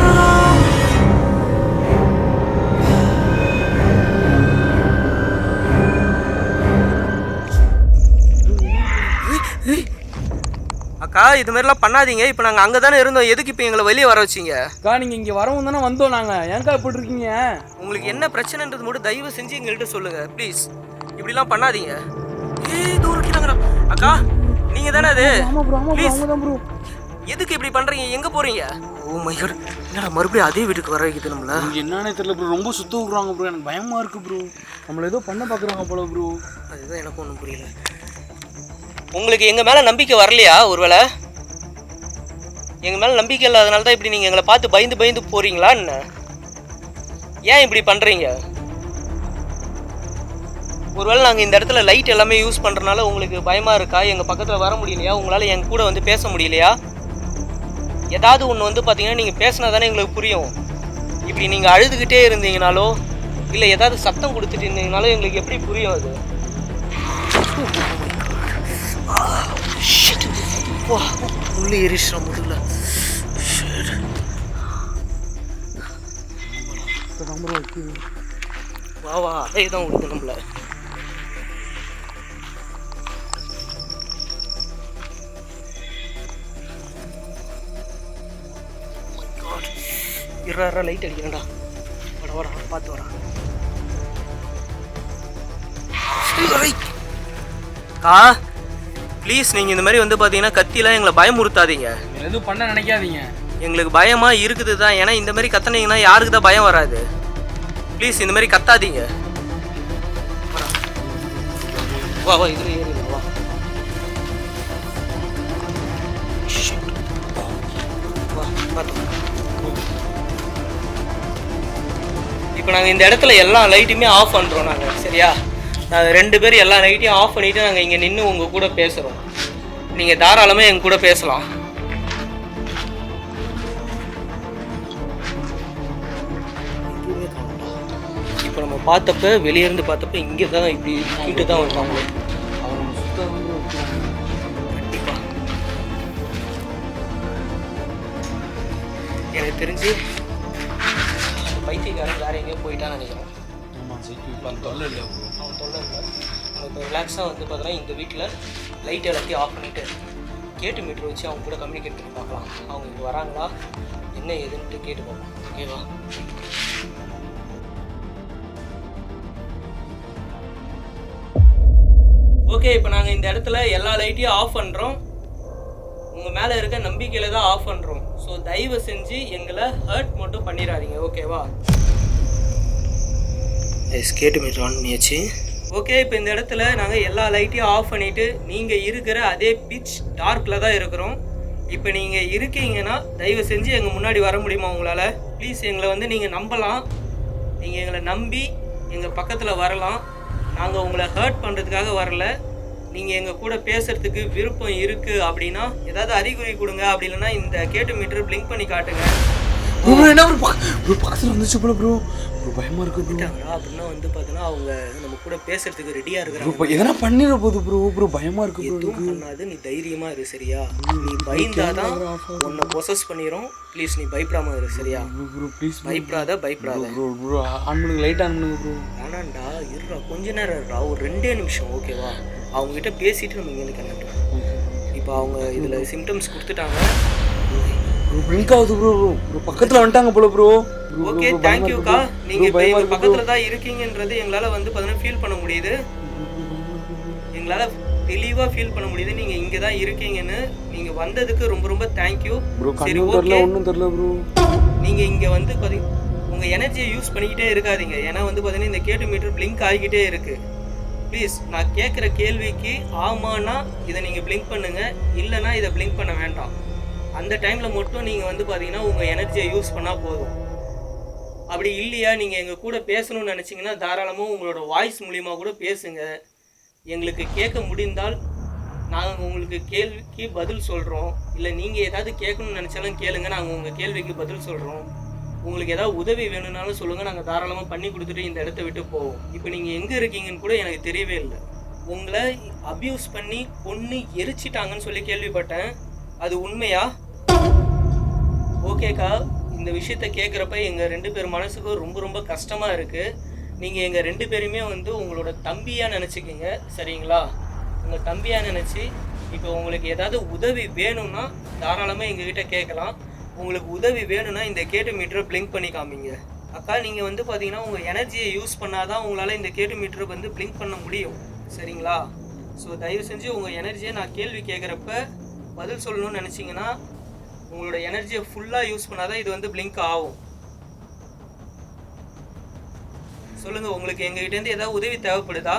அக்கா, இது மாதிரிலாம் பண்ணாதீங்க. இப்போ நாங்கள் அங்கே தானே இருந்தோம். எதுக்கு இப்போ எங்களை வெளியே வர வச்சிங்க? அக்கா, நீங்கள் இங்கே வரவும் தானே வந்தோம் நாங்கள். ஏன்க்கா போட்டிருக்கீங்க? உங்களுக்கு என்ன பிரச்சனைன்றது மட்டும் தயவு செஞ்சு எங்கள்கிட்ட சொல்லுங்கள் ப்ளீஸ். இப்படிலாம் பண்ணாதீங்க. தூரம் கிட்டாங்கடா. அக்கா, நீங்கள் தானே அது? ப்ளீஸ், எதுக்கு இப்படி பண்ணுறீங்க? எங்கே போகிறீங்க? ஓ மை காட், என்னடா மறுபடியும் அதே வீட்டுக்கு வர வைக்குது நம்மள? என்னன்னே தெரியல ப்ரோ. ரொம்ப சுத்த விட்றாங்க ப்ரோ. எனக்கு பயமாக இருக்குது ப்ரோ. நம்மளை ஏதோ பண்ண பார்க்குறாங்க போல ப்ரோ. அதுதான் எனக்கு ஒன்றும் புரியல. உங்களுக்கு எங்கள் மேலே நம்பிக்கை வரலையா? ஒருவேளை எங்கள் மேலே நம்பிக்கை இல்லாதனால தான் இப்படி நீங்கள் எங்களை பார்த்து பயந்து போகிறீங்களா என்ன? ஏன் இப்படி பண்ணுறீங்க? ஒருவேளை நாங்கள் இந்த இடத்துல லைட் எல்லாமே யூஸ் பண்ணுறதுனால உங்களுக்கு பயமாக இருக்கா? எங்கள் பக்கத்தில் வர முடியலையா? உங்களால் எங்கள் கூட வந்து பேச முடியலையா? ஏதாவது ஒன்று வந்து பார்த்தீங்கன்னா நீங்கள் பேசினா தானே எங்களுக்கு புரியும். இப்படி நீங்கள் அழுதுகிட்டே இருந்தீங்கனாலோ இல்லை ஏதாவது சத்தம் கொடுத்துட்டு இருந்தீங்கனாலோ எங்களுக்கு எப்படி புரியும் அது? உள்ளே எரிச்சிடும் முதல்ல. வா அதே தான் உங்களுக்கு நம்மள. இருறா லைட் அடிக்கிறேன்டா. வாடா பார்த்து வரா. ப்ளீஸ், நீங்கள் இந்த மாதிரி வந்து பார்த்தீங்கன்னா கத்திலாம் எங்களை பயமுறுத்தாதீங்க. எதுவும் பண்ண நினைக்காதீங்க. எங்களுக்கு பயமாக இருக்குது தான். ஏன்னா இந்த மாதிரி கத்துனீங்கன்னா யாருக்கு தான் பயம் வராது. ப்ளீஸ் இந்த மாதிரி கத்தாதீங்க. வா இதில் ஏறி வா. பார்த்து. இப்போ நாங்கள் இந்த இடத்துல எல்லா லைட்டுமே ஆஃப் பண்ணுறோம் நாங்கள். சரியா? நாங்கள் 2 பேரும் எல்லா லைட்டையும் ஆஃப் பண்ணிவிட்டு நாங்கள் இங்கே நின்று உங்கள் கூட பேசுகிறோம். நீங்கள் தாராளமாக எங்கள் கூட பேசலாம். இப்போ நம்ம பார்த்தப்ப வெளியேருந்து பார்த்தப்ப இங்கே தான் இப்படி கிட்ட தான் வருவாங்க. அவங்க சுத்தம் கண்டிப்பாக எனக்கு தெரிஞ்சு அந்த பைத்தியக்காரன் வேற எங்கேயோ போயிட்டான்னு நினைக்கிறேன். ஆமாம் சரி, இப்போ அந்த தொல்லை இல்லை. அவன் தொல்லை இல்லை. நம்ம இப்போ ரிலாக்ஸாக வந்து பார்த்தோன்னா இந்த வீட்டில் லைட் எல்லாத்தையும் ஆஃப் பண்ணிவிட்டு கேட்டு மீட்டர் வச்சு அவங்க கூட கம்யூனிகேட் பண்ணி பார்க்கலாம். அவங்க இங்கே வராங்களா என்ன ஏதுன்ட்டு கேட்டு பார்ப்போம். ஓகேவா? ஓகே, இப்போ நாங்கள் இந்த இடத்துல எல்லா லைட்டையும் ஆஃப் பண்ணுறோம். உங்கள் மேலே இருக்க நம்பிக்கையில் தான் ஆஃப் பண்ணுறோம். ஸோ தயவு செஞ்சு எங்களை ஹர்ட் மட்டும் பண்ணிடாதீங்க. ஓகேவா? கேட்டு மீட்டர் ஆன் பண்ணியாச்சு. ஓகே, இப்போ இந்த இடத்துல நாங்கள் எல்லா லைட்டையும் ஆஃப் பண்ணிவிட்டு நீங்கள் இருக்கிற அதே பிச் டார்க்கில் தான் இருக்கிறோம். இப்போ நீங்கள் இருக்கீங்கன்னா தயவு செஞ்சு எங்கள் முன்னாடி வர முடியுமா உங்களால்? ப்ளீஸ் எங்களை வந்து நீங்கள் நம்பலாம். நீங்கள் எங்களை நம்பி எங்கள் பக்கத்தில் வரலாம். நாங்கள் உங்களை ஹர்ட் பண்ணுறதுக்காக வரல. நீங்கள் எங்கள் கூட பேசுகிறதுக்கு விருப்பம் இருக்குது அப்படின்னா ஏதாவது அறிகுறி கொடுங்க. அப்படி இல்லைன்னா இந்த கேட்டு மீட்டர் பிளிங்க் பண்ணி காட்டுங்க. ப்ரோ என்ன ப்ரோ பக்கத்தில் வந்துச்சு போல ப்ரோ பயமாக இருக்குது ப்ரோ. அப்படின்னா வந்து பார்த்தீங்கன்னா அவங்க நம்ம கூட பேசுறதுக்கு ரெடியாக இருக்கிறாங்க. ப்ரோ எதனா பண்ணிட போகுது ப்ரோ பயமாக இருக்குது ப்ரோ. எதுவும் பண்ணாது, நீ தைரியமாக இரு சரியா? நீ பயந்தாதான் உன்னை பொசஸ் பண்ணிடும். ப்ளீஸ் நீ பயப்படாமல் இரு சரியா? ப்ரோ ப்ளீஸ் பயப்படாத ப்ரோ ஆன் பண்ணுங்க, லைட் ஆன் பண்ணுங்க ப்ரோ. வேணாண்டா, இருடா கொஞ்ச நேரம் இருடா, ஒரு 2 நிமிஷம் ஓகேவா? அவங்ககிட்ட பேசிட்டு நம்ம இங்கே கிளம்பிட்டோம். இப்போ அவங்க இதில் சிம்டம்ஸ் கொடுத்துட்டாங்க. ப்ரோ பிளிங்க் ஆகுது ப்ரோ பக்கத்தில் வந்துட்டாங்க போல ப்ரோ. ஓகே தேங்க்யூக்கா. நீங்கள் இப்போ எங்கள் பக்கத்தில் தான் இருக்கீங்கன்றது எங்களால் வந்து பார்த்தீங்கன்னா ஃபீல் பண்ண முடியுது. எங்களால் தெளிவாக ஃபீல் பண்ண முடியுது நீங்கள் இங்கே தான் இருக்கீங்கன்னு. நீங்கள் வந்ததுக்கு ரொம்ப ரொம்ப தேங்க்யூ. சரி ஓகே, ஒன்றும் தெரியல ப்ரோ. நீங்கள் இங்கே வந்து பார்த்தீங்கன்னா உங்கள் எனர்ஜியை யூஸ் பண்ணிக்கிட்டே இருக்காதீங்க. ஏன்னா வந்து பார்த்தீங்கன்னா இந்த கேட்டு மீட்டர் பிளிங்க் ஆகிக்கிட்டே இருக்குது. ப்ளீஸ் நான் கேட்குற கேள்விக்கு ஆமான்னா இதை நீங்கள் பிளிங்க் பண்ணுங்கள், இல்லைன்னா இதை பிளிங்க் பண்ண வேண்டாம். அந்த டைமில் மட்டும் நீங்கள் வந்து பார்த்தீங்கன்னா உங்கள் எனர்ஜியை யூஸ் பண்ணால் போதும். அப்படி இல்லையா நீங்கள் எங்கள் கூட பேசணும்னு நினச்சிங்கன்னா தாராளமாக உங்களோட வாய்ஸ் மூலிமா கூட பேசுங்க. எங்களுக்கு கேட்க முடிந்தால் நாங்கள் உங்களுக்கு கேள்விக்கு பதில் சொல்கிறோம். இல்லை நீங்கள் ஏதாவது கேட்கணும்னு நினச்சாலும் கேளுங்க, நாங்கள் உங்கள் கேள்விக்கு பதில் சொல்கிறோம். உங்களுக்கு ஏதாவது உதவி வேணும்னாலும் சொல்லுங்கள், நாங்கள் தாராளமாக பண்ணி கொடுத்துட்டு இந்த இடத்த விட்டு போவோம். இப்போ நீங்கள் எங்கே இருக்கீங்கன்னு கூட எனக்கு தெரியவே இல்லை. உங்களை அப்யூஸ் பண்ணி பொண்ணு எரிச்சிட்டாங்கன்னு சொல்லி கேள்விப்பட்டேன். அது உண்மையா? ஓகேக்கா, இந்த விஷயத்த கேட்குறப்ப எங்கள் 2 பேர் மனசுக்கும் ரொம்ப ரொம்ப கஷ்டமாக இருக்குது. நீங்கள் எங்கள் 2 பேருமே வந்து உங்களோட தம்பியாக நினச்சிக்கிங்க சரிங்களா? உங்கள் தம்பியாக நினச்சி இப்போ உங்களுக்கு ஏதாவது உதவி வேணும்னா தாராளமாக எங்ககிட்ட கேட்கலாம். உங்களுக்கு உதவி வேணும்னா இந்த கேட்டு மீட்டரை பிளிங்க் பண்ணி காமிங்க. அக்கா நீங்கள் வந்து பார்த்தீங்கன்னா உங்கள் எனர்ஜியை யூஸ் பண்ணாதான் உங்களால் இந்த கேட்டு மீட்டரை வந்து பிளிங்க் பண்ண முடியும் சரிங்களா? ஸோ தயவு செஞ்சு உங்கள் எனர்ஜியை நான் கேள்வி கேட்குறப்ப பதில் சொல்லணும்னு நினச்சிங்கன்னா உங்களோட எனர்ஜியை ஃபுல்லாக யூஸ் பண்ணாதான் இது வந்து பிளிங்க் ஆகும். சொல்லுங்கள், உங்களுக்கு எங்ககிட்டேருந்து ஏதாவது உதவி தேவைப்படுதா?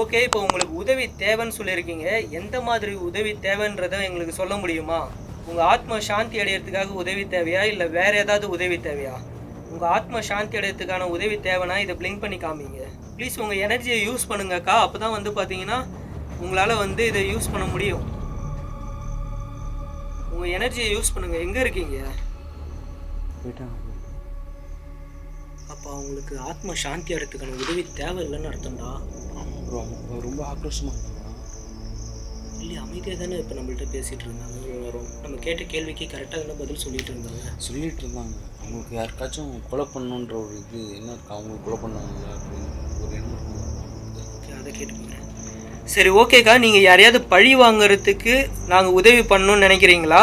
ஓகே, இப்போ உங்களுக்கு உதவி தேவைன்னு சொல்லியிருக்கீங்க. எந்த மாதிரி உதவி தேவைன்றதை எங்களுக்கு சொல்ல முடியுமா? உங்கள் ஆத்மா சாந்தி அடையிறதுக்காக உதவி தேவையா, இல்லை வேறு ஏதாவது உதவி தேவையா? உங்கள் ஆத்மா சாந்தி அடையிறதுக்கான உதவி தேவைன்னா இதை பிளிங்க் பண்ணி காமிங்க. ப்ளீஸ் உங்கள் எனர்ஜியை யூஸ் பண்ணுங்கக்கா. அப்போ தான் வந்து பார்த்தீங்கன்னா உங்களால் வந்து இதை யூஸ் பண்ண முடியும். உங்கள் எனர்ஜியை யூஸ் பண்ணுங்கள். எங்கே இருக்கீங்க? அப்போ அவங்களுக்கு ஆத்மா சாந்தி அடைறதுக்கான உதவி தேவை இல்லைன்னு அர்த்தம்டா. ரொம்ப ஆக்ரோஷமாக இல்லை, அமைதியாக தானே இப்போ நம்மள்ட்ட பேசிகிட்டு இருந்தாங்க. வரும் நம்ம கேட்ட கேள்விக்கு கரெக்டாக தானே பதில் சொல்லிட்டு இருந்தாங்க. அவங்களுக்கு யாருக்காச்சும் கொலை பண்ணணுன்ற ஒரு இது என்ன இருக்கு, அவங்களுக்கு கொலை பண்ணுவாங்க அப்படின்னு ஒரு எண்ணம் இருக்கும். அதை கேட்டு போகிறேன். சரி ஓகேக்கா, நீங்கள் யாரையாவது பழி வாங்கிறதுக்கு நாங்கள் உதவி பண்ணணும்னு நினைக்கிறீங்களா?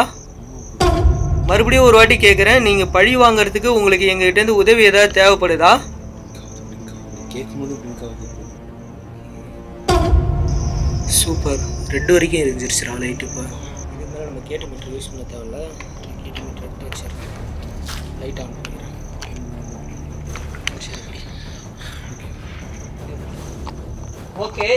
மறுபடியும் ஒரு வாட்டி கேட்குறேன், நீங்கள் பழி வாங்கிறதுக்கு உங்களுக்கு எங்ககிட்டேருந்து உதவி ஏதாவது தேவைப்படுதா? கேட்கும்போது சூப்பர், 2 வரைக்கும் எரிஞ்சிருச்சுரா லைட்டு. இப்போ இதுக்கு மேலே நம்ம கேட்டு மீட்டர் யூஸ் பண்ண தேவையில்ல. கேட்டு மீட்டர் எடுத்து வச்சிருக்கேன், லைட் ஆன் பண்ணிக்கிறேன். ஓகே,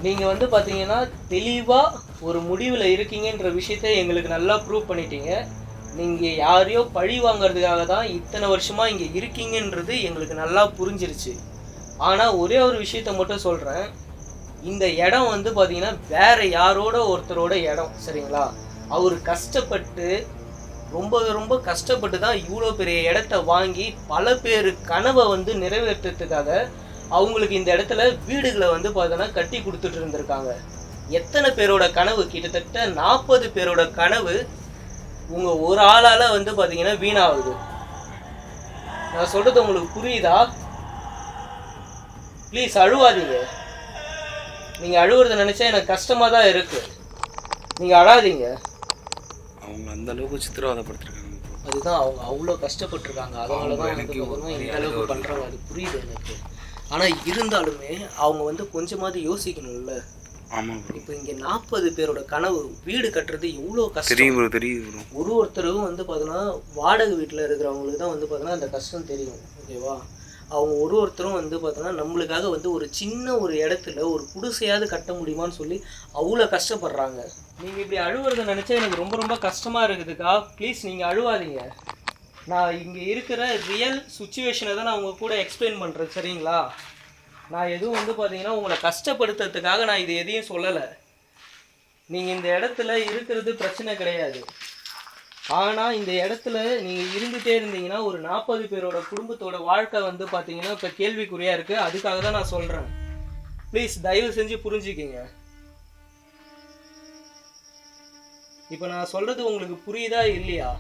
நீங்கள் வந்து பார்த்தீங்கன்னா தெளிவாக ஒரு முடிவில் இருக்கீங்கன்ற விஷயத்த எங்களுக்கு நல்லா ப்ரூவ் பண்ணிட்டீங்க. நீங்கள் யாரையோ பழி வாங்கிறதுக்காக தான் இத்தனை வருஷமாக இங்கே இருக்கீங்கன்றது எங்களுக்கு நல்லா புரிஞ்சிருச்சு. ஆனால் ஒரே ஒரு விஷயத்த மட்டும் சொல்கிறேன், இந்த இடம் வந்து பார்த்தீங்கன்னா வேறு யாரோட ஒருத்தரோட இடம் சரிங்களா? அவர் கஷ்டப்பட்டு ரொம்ப ரொம்ப கஷ்டப்பட்டு தான் இவ்வளோ பெரிய இடத்த வாங்கி பல பேர் கனவை வந்து நிறைவேற்றத்துக்காக அவங்களுக்கு இந்த இடத்துல வீடுகளை வந்து பார்த்தீங்கன்னா கட்டி கொடுத்துட்டு இருந்திருக்காங்க. எத்தனை பேரோட கனவு? கிட்டத்தட்ட 40 பேரோட கனவு உங்கள் ஒரு ஆளால் வந்து பார்த்தீங்கன்னா வீணாகுது. நான் சொல்கிறது உங்களுக்கு புரியுதா? ப்ளீஸ் அழுவாதீங்க. நீங்கள் அழுவுறத நினச்சா எனக்கு கஷ்டமாக தான் இருக்குது. நீங்கள் அழாதீங்க. அவங்க அந்த அளவுக்கு சித்திரவதைப்படுத்திருக்காங்க. அதுதான் அவங்க அவ்வளோ கஷ்டப்பட்டுருக்காங்க. அதனால தான் எனக்கு இந்த அளவுக்கு பண்ணுறாங்க. அது புரியுது எனக்கு. ஆனால் இருந்தாலுமே அவங்க வந்து கொஞ்சமாவது யோசிக்கணும்ல. ஆமாம் ப்ரோ. இப்போ இங்கே 40 பேரோட கனவு வீடு கட்டுறது எவ்வளோ கஷ்டம். தெரியும் ப்ரோ, தெரியும் ப்ரோ. ஒருத்தரும் வந்து பார்த்தீங்கன்னா வாடகை வீட்டில் இருக்கிறவங்களுக்கு தான் வந்து பார்த்தீங்கன்னா அந்த கஷ்டம் தெரியும். ஓகேவா? அவங்க ஒருத்தரும் வந்து பார்த்தோன்னா நம்மளுக்காக வந்து ஒரு சின்ன ஒரு இடத்துல ஒரு குடிசையாவது கட்ட முடியுமான்னு சொல்லி அவ்வளோ கஷ்டப்படுறாங்க. நீங்கள் இப்படி அழுவுறதை நினச்சா எனக்கு ரொம்ப ரொம்ப கஷ்டமாக இருக்குதுக்கா. ப்ளீஸ் நீங்கள் அழுவாதீங்க. நான் இங்கே இருக்கிற ரியல் சுச்சுவேஷனை தான் நான் உங்கள் கூட எக்ஸ்பிளைன் பண்ணுறேன், சரிங்களா? நான் எதுவும் வந்து பார்த்தீங்கன்னா உங்களை கஷ்டப்படுத்துறதுக்காக நான் இது எதையும் சொல்லலை. நீங்கள் இந்த இடத்துல இருக்கிறது பிரச்சனை கிடையாது. ஆனால் இந்த இடத்துல நீங்கள் இருந்துகிட்டே இருந்தீங்கன்னா ஒரு 40 பேரோட குடும்பத்தோட வாழ்க்கை வந்து பார்த்தீங்கன்னா இப்போ கேள்விக்குறியாக இருக்குது. அதுக்காக தான் நான் சொல்கிறேன். ப்ளீஸ் தயவு செஞ்சு புரிஞ்சுக்கிங்க. இப்போ நான் சொல்கிறது உங்களுக்கு புரியுதா இல்லையா?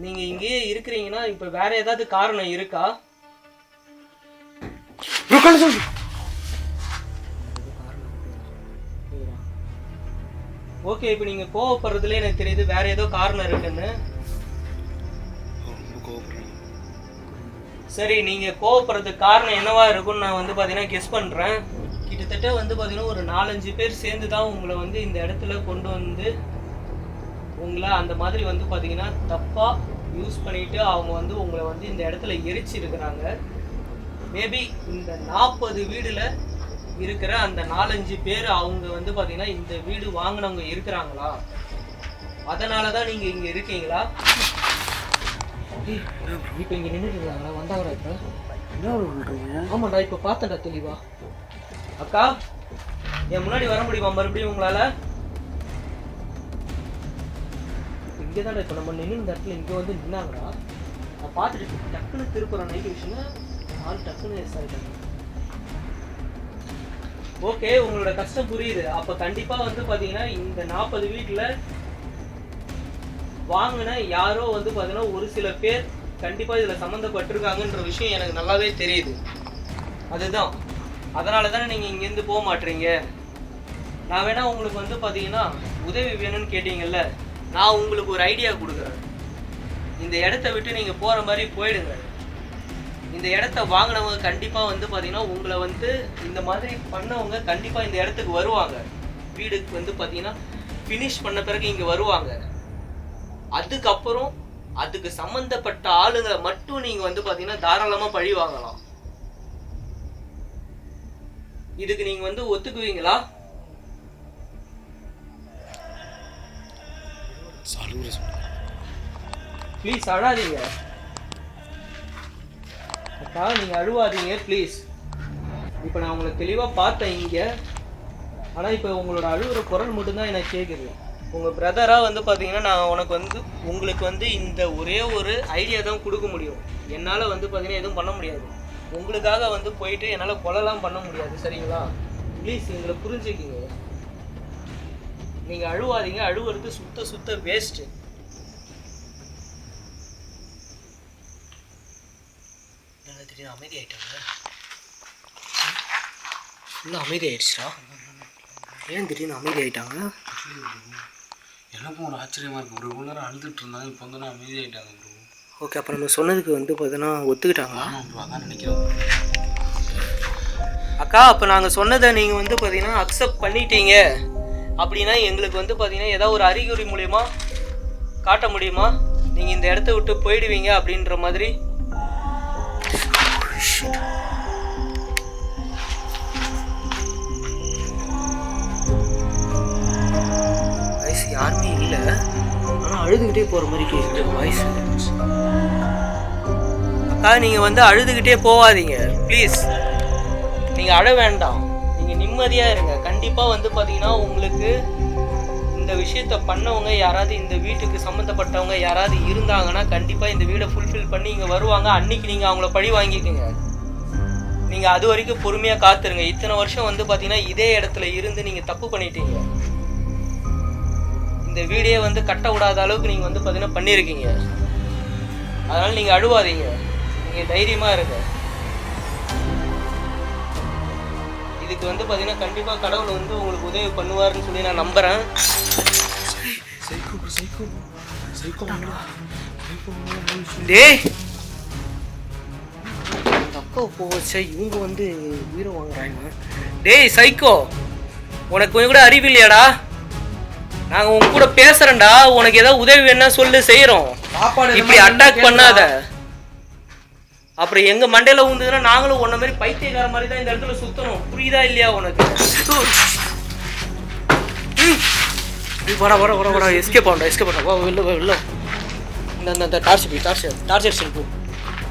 நீங்கள் இங்கேயே இருக்கிறீங்கன்னா இப்போ வேற ஏதாவது காரணம் இருக்கா? ஓகே, இப்போ நீங்கள் கோவப்படுறதுல எனக்கு தெரியுது வேற ஏதோ காரணம் இருக்குன்னு. சரி, நீங்கள் கோவப்படுறதுக்கு காரணம் என்னவா இருக்கும்னு நான் வந்து பார்த்தீங்கன்னா கெஸ் பண்ணுறேன். கிட்டத்தட்ட வந்து பார்த்தீங்கன்னா ஒரு 4-5 பேர் சேர்ந்து தான் உங்களை வந்து இந்த இடத்துல கொண்டு வந்து உங்களை அந்த மாதிரி வந்து பார்த்தீங்கன்னா தப்பாக யூஸ் பண்ணிட்டு அவங்க வந்து உங்களை வந்து இந்த இடத்துல எரிச்சிருக்கிறாங்க. மேபி இந்த 40 வீடுல இருக்கிற அந்த 4-5 பேர் அவங்க வந்து பார்த்தீங்கன்னா இந்த வீடு வாங்கினவங்க இருக்கிறாங்களா? அதனால தான் நீங்கள் இங்கே இருக்கீங்களா? இப்போ இங்கே நின்றுட்டு இருக்காங்களா? வந்தாங்களா இப்போ? என்ன பண்ணுறீங்க? ஆமாண்டா, இப்போ பார்த்தேன்டா தெளிவா. அக்கா, என் முன்னாடி வர முடியுமா மறுபடியும் உங்களால்? இங்கே தான்டா இப்போ நம்ம நின்று இந்த இடத்துல இங்கே வந்து நின்னாங்கடா. நான் பார்த்துட்டு டக்குன்னு திருப்புறேன் நைட்டு விஷயம் ஆள் டக்குன்னு எஸ் ஆகிட்டாங்க. ஓகே, உங்களோட கஷ்டம் புரியுது. அப்போ கண்டிப்பாக வந்து பார்த்தீங்கன்னா இந்த 40 வீட்டில் வாங்கின யாரோ வந்து பார்த்தீங்கன்னா ஒரு சில பேர் கண்டிப்பாக இதில் சம்மந்தப்பட்டிருக்காங்கன்ற விஷயம் எனக்கு நல்லாவே தெரியுது. அதுதான், அதனால தானே நீங்கள் இங்கேருந்து போக மாட்டீங்க. நான் வேணா உங்களுக்கு வந்து பார்த்தீங்கன்னா உதவி வேணும்னு கேட்டீங்கல்ல, நான் உங்களுக்கு ஒரு ஐடியா கொடுக்குறேன். இந்த இடத்த விட்டு நீங்கள் போகிற மாதிரி போயிடுங்க. இந்த இடத்த வாங்கினவங்க கண்டிப்பாக வந்து பார்த்தீங்கன்னா உங்களை வந்து இந்த மாதிரி பண்ணவங்க கண்டிப்பாக இந்த இடத்துக்கு வருவாங்க. வீடுக்கு வந்து பார்த்தீங்கன்னா ஃபினிஷ் பண்ண பிறகு இங்கே வருவாங்க. அதுக்கப்புறம் அதுக்கு சம்மந்தப்பட்ட ஆளுங்களை மட்டும் நீங்கள் வந்து பார்த்தீங்கன்னா தாராளமாக பழி வாங்கலாம். இதுக்கு நீங்கள் வந்து ஒத்துக்குவீங்களா? ப்ளீஸ் அழாதீங்க அக்கா, நீங்கள் அழுவாதீங்க ப்ளீஸ். இப்போ நான் உங்களை தெளிவாக பார்த்தேன் இங்கே. ஆனால் இப்போ உங்களோட அழுகிற குரல் மட்டும்தான் எனக்கு கேட்குது. உங்கள் பிரதராக வந்து பார்த்தீங்கன்னா நான் உங்களுக்கு வந்து இந்த ஒரே ஒரு ஐடியா தான் கொடுக்க முடியும். என்னால் வந்து பார்த்தீங்கன்னா எதுவும் பண்ண முடியாது. உங்களுக்காக வந்து போயிட்டு என்னால் கொலைலாம் பண்ண முடியாது, சரிங்களா? ப்ளீஸ் எங்களை புரிஞ்சுக்கிங்க. நீங்கள் அழுவாதீங்க. அழுவுறது சுத்த வேஸ்ட்டு. திடீர்னு அமைதி ஆகிட்டாங்க. இன்னும் அமைதி ஆகிடுச்சா? ஏன் திடீர்னு அமைதி ஆகிட்டாங்க? எனக்கும் ஒரு ஆச்சரியமாக இருக்குது. ஒரு இவ்வளோ நேரம் அழுதுட்டு இருந்தாங்க, இப்போ வந்து அமைதி ஆகிட்டாங்க ப்ரோ. ஓகே, அப்போ நம்ம சொன்னதுக்கு வந்து பார்த்தீங்கன்னா ஒத்துக்கிட்டாங்களா? ஆமாம் ப்ரோ, அதான் நினைக்கிறேன். அக்கா, அப்போ நாங்கள் சொன்னதை நீங்கள் வந்து பார்த்தீங்கன்னா அக்செப்ட் பண்ணிட்டீங்க அப்படின்னா எங்களுக்கு வந்து பார்த்தீங்கன்னா ஏதாவது ஒரு அறிகுறி மூலயமா காட்ட முடியுமா? நீங்கள் இந்த இடத்த விட்டு போயிடுவீங்க அப்படின்ற மாதிரி. வாய்ஸ் யாருமே இல்லை, ஆனால் அழுதுகிட்டே போகிற மாதிரி கேட்குது வாய்ஸ். அக்கா, நீங்கள் வந்து அழுதுகிட்டே போகாதீங்க ப்ளீஸ். நீங்கள் அழ வேண்டாம், நீங்கள் நிம்மதியாக இருங்க. கண்டிப்பாக வந்து பார்த்தீங்கன்னா உங்களுக்கு இந்த விஷயத்த பண்ணவங்க யாராவது இந்த வீட்டுக்கு சம்மந்தப்பட்டவங்க யாராவது இருந்தாங்கன்னா கண்டிப்பாக இந்த வீடை ஃபுல்ஃபில் பண்ணி இங்கே வருவாங்க. அன்னைக்கு நீங்கள் அவங்கள பழி வாங்கிக்கோங்க. நீங்கள் அது வரைக்கும் பொறுமையாக காத்துருங்க. இத்தனை வருஷம் வந்து பார்த்தீங்கன்னா இதே இடத்துல இருந்து நீங்கள் தப்பு பண்ணிட்டீங்க. இந்த வீடே வந்து கட்ட விடாத அளவுக்கு நீங்கள் வந்து பார்த்தீங்கன்னா பண்ணியிருக்கீங்க. அதனால் நீங்கள் அழுவாதீங்க, நீங்கள் தைரியமாக இருங்க. இதுக்கு வந்து பார்த்தீங்கன்னா கண்டிப்பாக கடவுள் வந்து உங்களுக்கு உதவி பண்ணுவார்னு சொல்லி நான் நம்புகிறேன். டேய், தப்பா போச்சா இவங்க வந்து உயிரை வாங்குறாங்க. டேய் சைக்கோ, உனக்கு கொஞ்சம் கூட அறிவு இல்லையாடா? நாங்கள் உங்க கூட பேசுகிறேன்டா, உனக்கு ஏதாவது உதவி வேணா சொல்லு, செய்கிறோம். இப்படி அட்டாக் பண்ணாத. அப்புறம் எங்கள் மண்டையில் ஊந்துதுன்னா நாங்களும் உன்ன மாதிரி பைத்தியக்கார மாதிரி தான் இந்த இடத்துல சுற்றணும். புரியுதா இல்லையா உனக்கு? வர எஸ்கேப் பண்ண வா, வெளில இந்த டார்ச் அடிச்சு போ.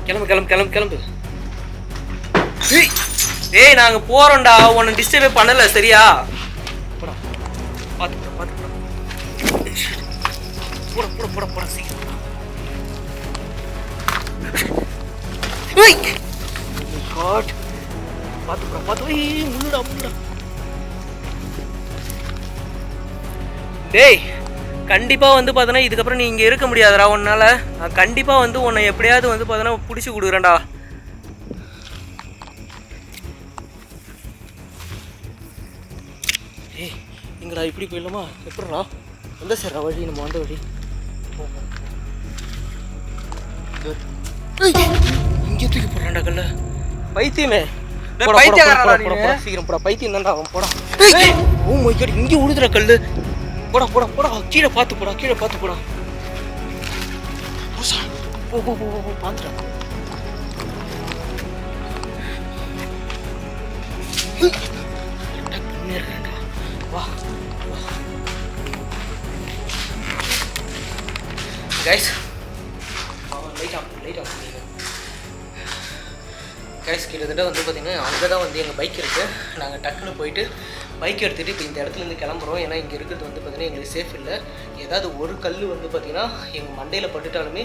கிளம்பு. ஏய் நாங்கள் போகிறோம்டா, உன்னை டிஸ்டர்பே பண்ணலை சரியா? பார்த்து போட சீக்கிரம். பார்த்து முள்ளுடா. டேய் கண்டிப்பாக வந்து பார்த்தோன்னா இதுக்கப்புறம் நீ இங்கே இருக்க முடியாதுடா உன்னால். நான் கண்டிப்பாக வந்து உன்னை எப்படியாவது வந்து பார்த்தோன்னா பிடிச்சி கொடுக்குறேன்டா. ஏய் இங்கடா இப்படி போயிடலாமா? எப்படிடா எந்த சார் வழி? நம்ம வந்த வழி இங்கே தூக்கி போடுறான்டா கல்ல. பைத்தியமே, சீக்கிரம் போடா. பைத்தியம் தான்டா அவன். போடா. ஓ மை காட், இங்கே உழுதுற கல்லு. போடா. கீழே பார்த்து போடா. போ பார்த்துடா. வா கைஸ், லைட் ஆஃப் கைஸ். கிட்டத்தட்ட வந்து பார்த்திங்கன்னா அங்கே தான் வந்து எங்கள் பைக் இருக்குது. நாங்கள் டக்குன்னு போயிட்டு பைக் எடுத்துகிட்டு இப்போ இந்த இடத்துலேருந்து கிளம்புறோம். ஏன்னா இங்கே இருக்கிறது வந்து பார்த்திங்கன்னா எங்களுக்கு சேஃப் இல்லை. ஏதாவது ஒரு கல் வந்து பார்த்திங்கன்னா எங்கள் மண்டையில் பட்டுட்டாலுமே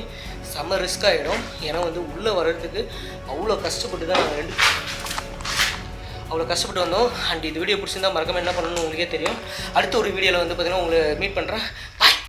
செம்ம ரிஸ்க் ஆகிடும். ஏன்னா வந்து உள்ளே வர்றதுக்கு அவ்வளோ கஷ்டப்பட்டு தான் நாங்கள் அவ்வளோ கஷ்டப்பட்டு வந்தோம். அண்ட் இது வீடியோ பிடிச்சிருந்தா மறக்காம என்ன பண்ணணும்னு உங்களுக்கே தெரியும். அடுத்த ஒரு வீடியோவில் வந்து பார்த்திங்கன்னா உங்களை மீட் பண்ணுறேன். பாய்.